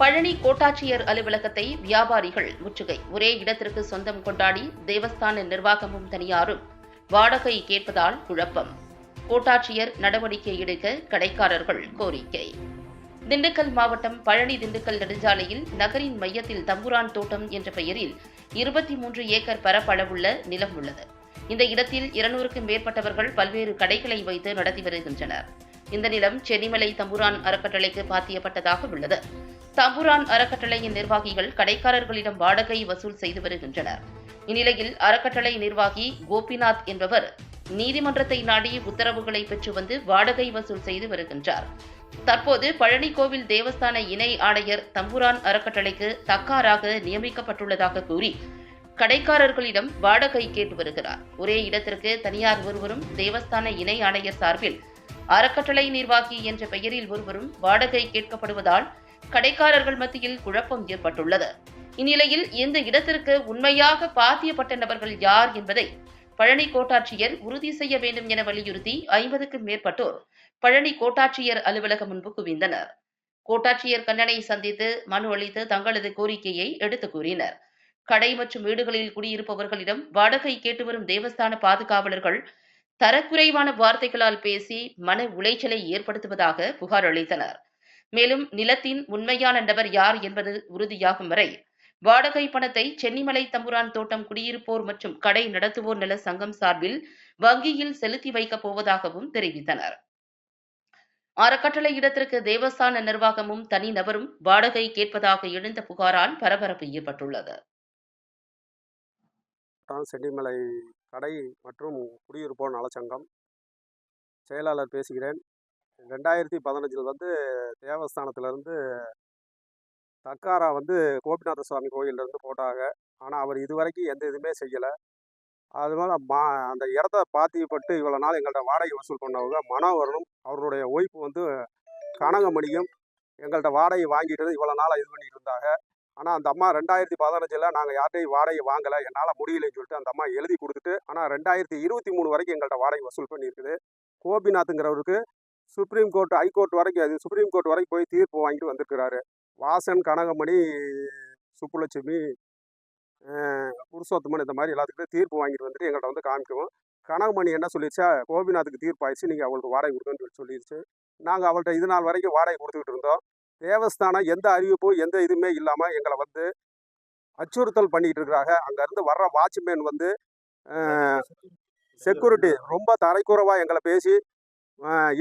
பழனி கோட்டாட்சியர் அலுவலகத்தை வியாபாரிகள் முற்றுகை. ஒரே இடத்திற்கு சொந்தம் கொண்டாடி தேவஸ்தான நிர்வாகமும் தனியாரும் வாடகை கேட்பதால் குழப்பம். கோட்டாட்சியர் நடவடிக்கை எடுக்க கடைக்காரர்கள் கோரிக்கை. திண்டுக்கல் மாவட்டம் பழனி திண்டுக்கல் நெடுஞ்சாலையில் நகரின் மையத்தில் தம்புரான் தோட்டம் என்ற பெயரில் 23 ஏக்கர் பரப்பளவுள்ள நிலம் உள்ளது. இந்த இடத்தில் 200க்கும் மேற்பட்டவர்கள் பல்வேறு கடைகளை வைத்து நடத்தி வருகின்றனர். இந்த நிலம் சென்னிமலை தம்புரான் அறக்கட்டளைக்கு பாத்தியப்பட்டதாக உள்ளது. தம்புரான் அறக்கட்டளையின் நிர்வாகிகள் கடைக்காரர்களிடம் வாடகை வசூல் செய்து வருகின்றனர். இந்நிலையில் அறக்கட்டளை நிர்வாகி கோபிநாத் என்பவர் நீதிமன்றத்தை நாடி உத்தரவுகளை பெற்று வந்து வாடகை வசூல் செய்து வருகின்றார். தற்போது பழனி கோவில் தேவஸ்தான இணை ஆணையர் தம்புரான் அறக்கட்டளைக்கு தக்காராக நியமிக்கப்பட்டுள்ளதாக கூறி கடைக்காரர்களிடம் வாடகை கேட்டு வருகிறார். ஒரே இடத்திற்கு தனியார் ஒருவரும் தேவஸ்தான இணை ஆணையர் சார்பில் அறக்கட்டளை நிர்வாகி என்ற பெயரில் ஒருவரும் வாடகை கேட்கப்படுவதால் கடைக்காரர்கள் மத்தியில் குழப்பம் ஏற்பட்டுள்ளது. இந்நிலையில் இந்த இடத்திற்கு உண்மையாக பாத்தியப்பட்ட நபர்கள் யார் என்பதை பழனி கோட்டாட்சியர் உறுதி செய்ய வேண்டும் என வலியுறுத்தி 50க்கும் மேற்பட்டோர் பழனி கோட்டாட்சியர் அலுவலகம் முன்பு குவிந்தனர். கோட்டாட்சியர் கண்ணனை சந்தித்து மனு அளித்து தங்களது கோரிக்கையை எடுத்துக் கூறினர். கடை மற்றும் வீடுகளில் குடியிருப்பவர்களிடம் வாடகை கேட்டு வரும் தேவஸ்தான பாதுகாவலர்கள் தரக்குறைவான வார்த்தைகளால் பேசி மன உளைச்சலை ஏற்படுத்துவதாக புகார் அளித்தனர். மேலும் நிலத்தின் உண்மையான நபர் யார் என்பது உறுதியாகும் வரை வாடகை பணத்தை சென்னிமலை தம்புரான் தோட்டம் குடியிருப்போர் மற்றும் கடை நடத்துவோர் நல சங்கம் சார்பில் வங்கியில் செலுத்தி வைக்கப் போவதாகவும் தெரிவித்தனர். அறக்கட்டளை இடத்திற்கு தேவஸ்தான நிர்வாகமும் தனிநபரும் வாடகை கேட்பதாக எழுந்த புகாரால் பரபரப்பு ஏற்பட்டுள்ளது. சென்னிமலை கடை மற்றும் குடியிருப்போர் நலச்சங்கம் செயலாளர் பேசுகிறேன். 2015 தேவஸ்தானத்திலிருந்து தக்காரா கோபிநாத சுவாமி கோயிலிருந்து போட்டாங்க. ஆனால் அவர் இதுவரைக்கும் எந்த இதுவுமே செய்யலை. அதனால அந்த இடத்த பாத்தியப்பட்டு இவ்வளோ நாள் எங்கள்கிட்ட வாடகை வசூல் பண்ணவங்க மனோகரனும் அவருடைய ஒய்ஃபு கனகமணியும் எங்கள்கிட்ட வாடகை வாங்கிட்டு இவ்வளோ நாளாக இது பண்ணிட்டு இருந்தாங்க. ஆனால் அந்த அம்மா 2015 நாங்கள் யார்கிட்டையும் வாடகை வாங்கலை, என்னால் முடியலைன்னு சொல்லிட்டு அந்த அம்மா எழுதி கொடுத்துட்டு, ஆனால் 2023 வரைக்கும் எங்கள்கிட்ட வாடகை வசூல் பண்ணியிருக்குது. கோபிநாத்துங்கிறவருக்கு சுப்ரீம் கோர்ட் ஹைகோர்ட் வரைக்கும் அது சுப்ரீம் கோர்ட் வரைக்கும் போய் தீர்ப்பு வாங்கிட்டு வந்திருக்கிறாரு. வாசன், கனகமணி, சுப்புலட்சுமி, புருஷோத்தமன் இந்த மாதிரி எல்லாத்துக்கும் தீர்ப்பு வாங்கிட்டு வந்துட்டு எங்கள்கிட்ட காமிக்குவோம். கனகமணி என்ன சொல்லிடுச்சா, கோபிநாத்துக்கு தீர்ப்பு ஆயிடுச்சு, நீங்கள் அவங்களுக்கு வாடகை கொடுக்குன்னு சொல்லிடுச்சு. நாங்கள் அவள்கிட்ட இது நாள் வரைக்கும் வாடகை கொடுத்துக்கிட்டு இருந்தோம். தேவஸ்தானம் எந்த அறிவிப்பும் எந்த இதுவுமே இல்லாமல் எங்களை அச்சுறுத்தல் பண்ணிக்கிட்டு இருக்கிறாங்க. அங்கேருந்து வர்ற வாட்ச்மேன் செக்யூரிட்டி ரொம்ப தரைக்குறவாக எங்களை பேசி,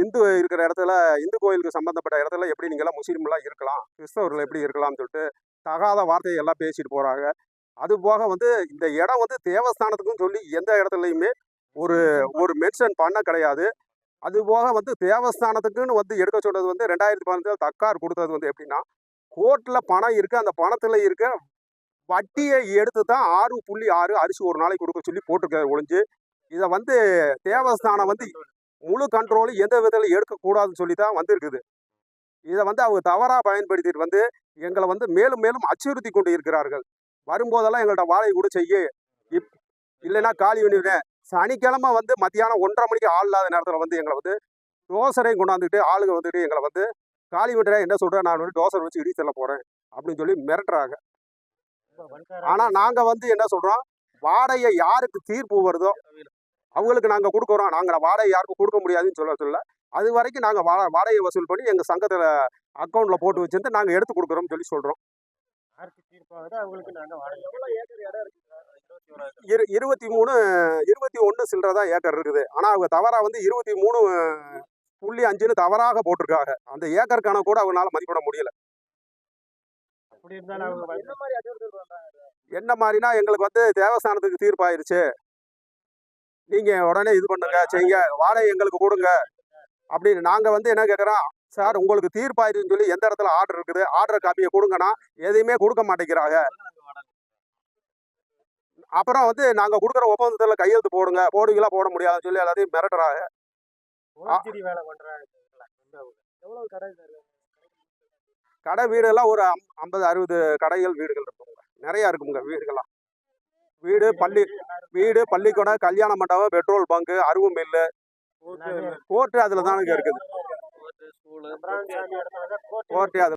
இந்து இருக்கிற இடத்துல இந்து கோயிலுக்கு சம்மந்தப்பட்ட இடத்துல எப்படி நீங்களாம் முஸ்லீம்லாம் இருக்கலாம், கிறிஸ்தவர்கள் எப்படி இருக்கலாம்னு சொல்லிட்டு தகாத வார்த்தையை எல்லாம் பேசிட்டு போகிறாங்க. அது போக இந்த இடம் தேவஸ்தானத்துக்குன்னு சொல்லி எந்த இடத்துலையுமே ஒரு மென்ஷன் பண்ண கிடையாது. அது போக தேவஸ்தானத்துக்குன்னு எடுக்க சொன்னது 2015 தக்கார் கொடுத்தது எப்படின்னா, கோர்ட்டில் பணம் இருக்குது, அந்த பணத்தில் இருக்க வட்டியை எடுத்து தான் 6.6 அரிசி ஒரு நாளைக்கு கொடுக்க சொல்லி போட்டிருக்காரு ஒழிஞ்சு, இதை தேவஸ்தானம் முழு கண்ட்ரோலு எந்த விதத்தில் எடுக்கக்கூடாதுன்னு சொல்லி தான் இருக்குது. இதை அவங்க தவறாக பயன்படுத்திட்டு எங்களை மேலும் மேலும் அச்சுறுத்தி கொண்டு இருக்கிறார்கள். வரும்போதெல்லாம் எங்கள்கிட்ட வாடகை கூட செய்ய, இல்லைன்னா காலி பண்ணிவிடுவேன். சனிக்கிழமை மத்தியானம் 1:30 மணிக்கு ஆள் இல்லாத நேரத்தில் எங்களை டோசரையும் கொண்டாந்துட்டு ஆளுங்க எங்களை காலி விட்டுறேன் என்ன சொல்கிறேன், நான் டோசர் வச்சு இடி செல்ல போகிறேன் அப்படின்னு சொல்லி மிரட்டுறாங்க. ஆனால் நாங்கள் என்ன சொல்கிறோம், வாடகை யாருக்கு தீர்ப்பு வருதோ அவங்களுக்கு நாங்கள் கொடுக்குறோம். நாங்கள் வாடகை யாருக்கும் கொடுக்க முடியாதுன்னு சொல்ல அது வரைக்கும் நாங்கள் வாடகை வசூல் பண்ணி எங்கள் சங்கத்தில் அக்கௌண்ட்டில் போட்டு வச்சுருந்து நாங்கள் எடுத்து கொடுக்குறோம்னு சொல்லி சொல்கிறோம். 21 சில்லறதான் ஏக்கர் இருக்குது. ஆனால் அவங்க தவறாக 23.5 தவறாக போட்டிருக்காங்க. அந்த ஏக்கர் கணக்கு கூட அவங்களால மதிப்பிட முடியல. என்ன மாதிரினா, எங்களுக்கு தேவஸ்தானத்துக்கு தீர்ப்பாயிருச்சு, நீங்கள் உடனே இது பண்ணுங்க, செய்ய வாடகை எங்களுக்கு கொடுங்க அப்படின்னு. நாங்கள் என்ன கேட்குறோம், சார் உங்களுக்கு தீர்ப்பாயிருச்சுன்னு சொல்லி எந்த இடத்துல ஆர்டர் இருக்குது, ஆர்டர் காப்பியை கொடுங்கன்னா எதையுமே கொடுக்க மாட்டேங்கிறாங்க. அப்புறம் நாங்கள் கொடுக்குற ஒப்பந்தத்தில் கையெழுத்து போடுவீங்களா போட முடியாதுன்னு சொல்லி எல்லாத்தையும் மிரட்டுறாங்க. கடை வீடெல்லாம் ஒரு 50-60 கடைகள் வீடுகள் இருக்குங்க, நிறையா இருக்குங்க வீடுகள்லாம். வீடு, பள்ளிக்கூடம், கல்யாண மண்டபம், பெட்ரோல் பங்கு, அருவு மில்லு, கோர்ட்டு அதில் தானுங்க இருக்குது. கோர்ட்டு அது